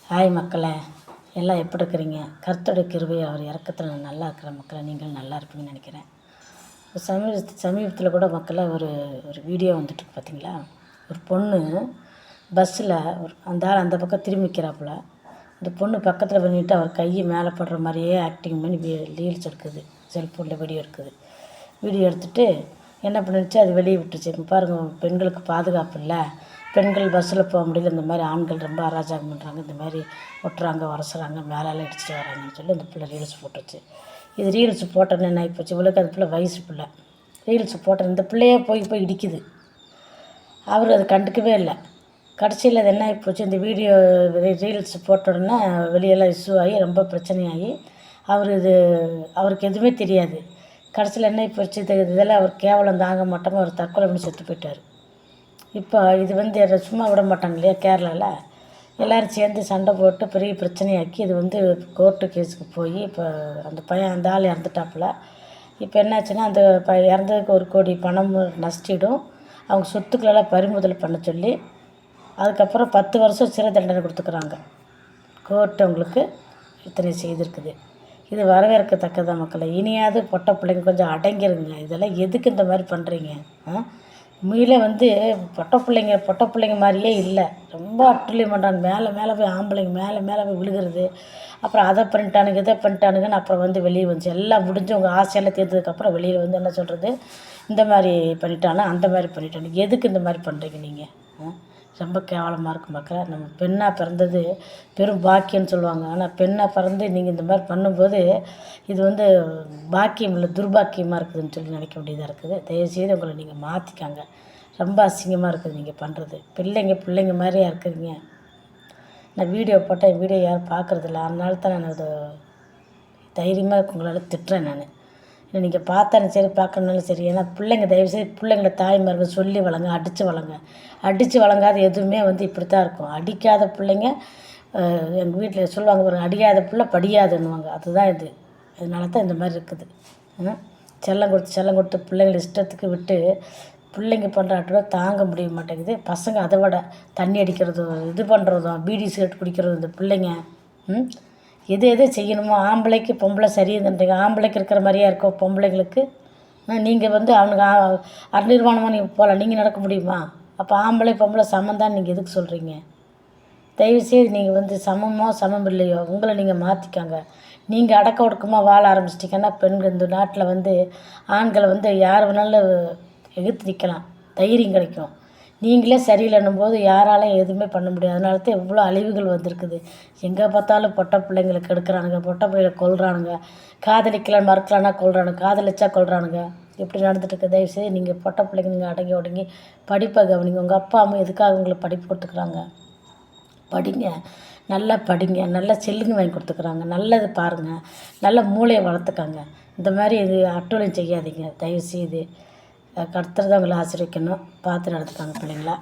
Hi மக்களே, எல்லாம் எப்படி இருக்கிறீங்க? கர்த்தருடைய கிருபை அவர் இறக்கத்தில் நான் நல்லா இருக்கிற மக்களை நீங்கள் நல்லா இருப்பீங்கன்னு நினைக்கிறேன். சமீபத்தில் கூட மக்களை ஒரு ஒரு வீடியோ வந்துட்டு பார்த்தீங்களா? ஒரு பொண்ணு பஸ்ஸில் அந்த பக்கம் திரும்பி நிற்கிறாப்புல. அந்த பொண்ணு பக்கத்தில் பண்ணிட்டு அவர் கையை மேலே படுற மாதிரியே ஆக்டிங் பண்ணி ரீல்ஸ் எடுக்குது. செல்ஃபோனில் வீடியோ எடுக்குது. வீடியோ எடுத்துகிட்டு என்ன பண்ணிடுச்சு, அது வெளியே விட்டுருச்சு. பாருங்கள், பெண்களுக்கு பாதுகாப்பு இல்லை, பெண்கள் பஸ்ஸில் போக முடியல, இந்த மாதிரி ஆண்கள் ரொம்ப அராஜகம் பண்ணுறாங்க, இந்த மாதிரி ஒட்டுறாங்க, வரசுறாங்க, மேலால் அடிச்சுட்டு வராங்கன்னு சொல்லி அந்த பிள்ளை ரீல்ஸ் போட்டுருச்சு. இது ரீல்ஸ் போட்டோன்னு என்ன ஆகிப்போச்சு, இவளுக்கு அந்த பிள்ளை வயசு பிள்ளை ரீல்ஸ் போட்ட இந்த பிள்ளையே போய் இடிக்குது. அவர் அது கண்டுக்கவே இல்லை. கடைசியில் அது என்ன ஆகிப்போச்சு, இந்த வீடியோ ரீல்ஸ் போட்டோன்னா வெளியெல்லாம் இஷ்யூ ஆகி ரொம்ப பிரச்சனையாகி அவருக்கு எதுவுமே தெரியாது. கடைசியில் என்ன ஆகிப்போச்சு, இதெல்லாம் அவர் கேவலம் தாங்க மாட்டோமோ அவர் தற்கொலை பண்ணி செத்து போயிட்டார். இப்போ இது சும்மா விட மாட்டாங்க இல்லையா? கேரளாவில் எல்லோரும் சேர்ந்து சண்டை போட்டு பெரிய பிரச்சனையாக்கி இது கோர்ட்டு கேஸுக்கு போய் இப்போ அந்த ஆள் இறந்துட்டாப்புல. இப்போ என்னாச்சுன்னா, அந்த இறந்ததுக்கு 1 கோடி பணம் நஷ்டிடும், அவங்க சொத்துக்களெல்லாம் பறிமுதல் பண்ண சொல்லி அதுக்கப்புறம் 10 வருஷம் சிறை தண்டனை கொடுத்துக்குறாங்க. கோர்ட்டு அவங்களுக்கு இத்தனை செய்திருக்குது. இது வரவேற்கத்தக்கதான் மக்களை. இனியாவது பொட்டை பிள்ளைங்க கொஞ்சம் அடங்கிருங்க. இதெல்லாம் எதுக்கு இந்த மாதிரி பண்ணுறீங்க? உண்மையில் பொட்டை பிள்ளைங்க மாதிரியே இல்லை. ரொம்ப அட்டுழியம் பண்ணுறாங்க. மேலே போய் ஆம்பளைங்க மேலே போய் விழுகிறது. அப்புறம் அதை பண்ணிட்டானுங்க, இதை பண்ணிட்டானுங்கன்னு அப்புறம் வெளியே வந்துச்சு. எல்லாம் முடிஞ்சு உங்கள் ஆசையெல்லாம் தீர்த்ததுக்கப்புறம் வெளியில் என்ன சொல்கிறது, இந்த மாதிரி பண்ணிட்டானா அந்த மாதிரி பண்ணிட்டானுங்க. எதுக்கு இந்த மாதிரி பண்ணுறீங்க நீங்கள்? ரொம்ப கேவலமாக இருக்கும் மக்களே. நம்ம பெண்ணாக பிறந்தது பெரும் பாக்கியம்னு சொல்லுவாங்க. ஆனால் பெண்ணாக பிறந்து நீங்கள் இந்த மாதிரி பண்ணும்போது இது பாக்கியம் இல்லை, துர்பாக்கியமாக இருக்குதுன்னு சொல்லி நினைக்க வேண்டியதாக இருக்குது. தயவுசெய்து உங்களை நீங்கள் மாற்றிக்காங்க. ரொம்ப அசிங்கமாக இருக்குது நீங்கள் பண்ணுறது. பிள்ளைங்க மாதிரியா இருக்குதுங்க. நான் வீடியோ போட்டேன், என் வீடியோ யாரும் பார்க்குறதில்ல. அதனால தான் நான் அதை தைரியமாக உங்களால் திட்டுறேன். நீங்கள் பார்த்தாலும் சரி, பார்க்கணுன்னாலும் சரி. ஏன்னா தயவுசெய்து பிள்ளைங்களை தாய்மார்கள் சொல்லி வளங்க, அடித்து வளங்காத எதுவுமே இப்படி தான் இருக்கும். அடிக்காத பிள்ளைங்க எங்கள் வீட்டில் சொல்லுவாங்க பாருங்க, அடிக்காத பிள்ளை படியாதுன்னுவாங்க. அதுதான் இது. அதனால தான் இந்த மாதிரி இருக்குது. செல்லம் கொடுத்து பிள்ளைங்களை இஷ்டத்துக்கு விட்டு பிள்ளைங்க பண்ணுறாட்டோட தாங்க முடிய மாட்டேங்குது. பசங்க அதை விட தண்ணி அடிக்கிறதும், இது பண்ணுறதும், பீடி சிகரெட் குடிக்கிறதும். இந்த பிள்ளைங்க எது செய்யணுமோ, ஆம்பளைக்கு பொம்பளை சரியுதுன்றீங்க. ஆம்பளைக்கு இருக்கிற மாதிரியா இருக்கும் பொம்பளைங்களுக்கு? நீங்கள் அவனுக்கு அநிர்வாணமாக நீங்கள் போகலாம், நீங்கள் நடக்க முடியுமா? அப்போ ஆம்பளை பொம்பளை சமந்தான் நீங்கள் எதுக்கு சொல்கிறீங்க? தயவுசெய்து நீங்கள் சமம் இல்லையோ உங்களை நீங்கள் மாற்றிக்காங்க. நீங்கள் அடக்க ஒடுக்கமாக வாழ ஆரம்பிச்சிட்டிங்கன்னா பெண்கள் இந்த நாட்டில் ஆண்களை யார் வேணாலும் எதிர்த்து நிற்கலாம், தைரியம் கிடைக்கும். நீங்களே சரியில்லைன்னும் போது யாராலையும் எதுவுமே பண்ண முடியாது. அதனால தான் இவ்வளோ அழிவுகள் வந்திருக்குது. எங்கே பார்த்தாலும் பொட்டை பிள்ளைங்களுக்கு எடுக்கிறானுங்க, பொட்டை பிள்ளைகளை கொல்றானுங்க, காதலிக்கலாம் மறுக்கலான்னா கொல்றானுங்க, காதலிச்சா கொல்றானுங்க. இப்படி நடந்துட்டுருக்கு. தயவுசெய்து நீங்கள் பொட்டை பிள்ளைங்க நீங்கள் அடங்கி ஒடுங்கி படிப்பை கவனிங்க. உங்கள் அப்பா அம்மா எதுக்காக உங்களுக்கு படிப்பு கொடுத்துக்குறாங்க? படிங்க, நல்லா படிங்க, நல்லா செல்லுங்க வாங்கி கொடுத்துக்குறாங்க. நல்லது பாருங்கள், நல்ல மூளையை வளர்த்துக்காங்க. இந்த மாதிரி அட்டூழியம் செய்யாதீங்க தயவுசெய்து. கர்த்தர் தான் உங்களை ஆசீர்வதிக்கணும். பார்த்து நடத்துக்காங்க பிள்ளைங்களா.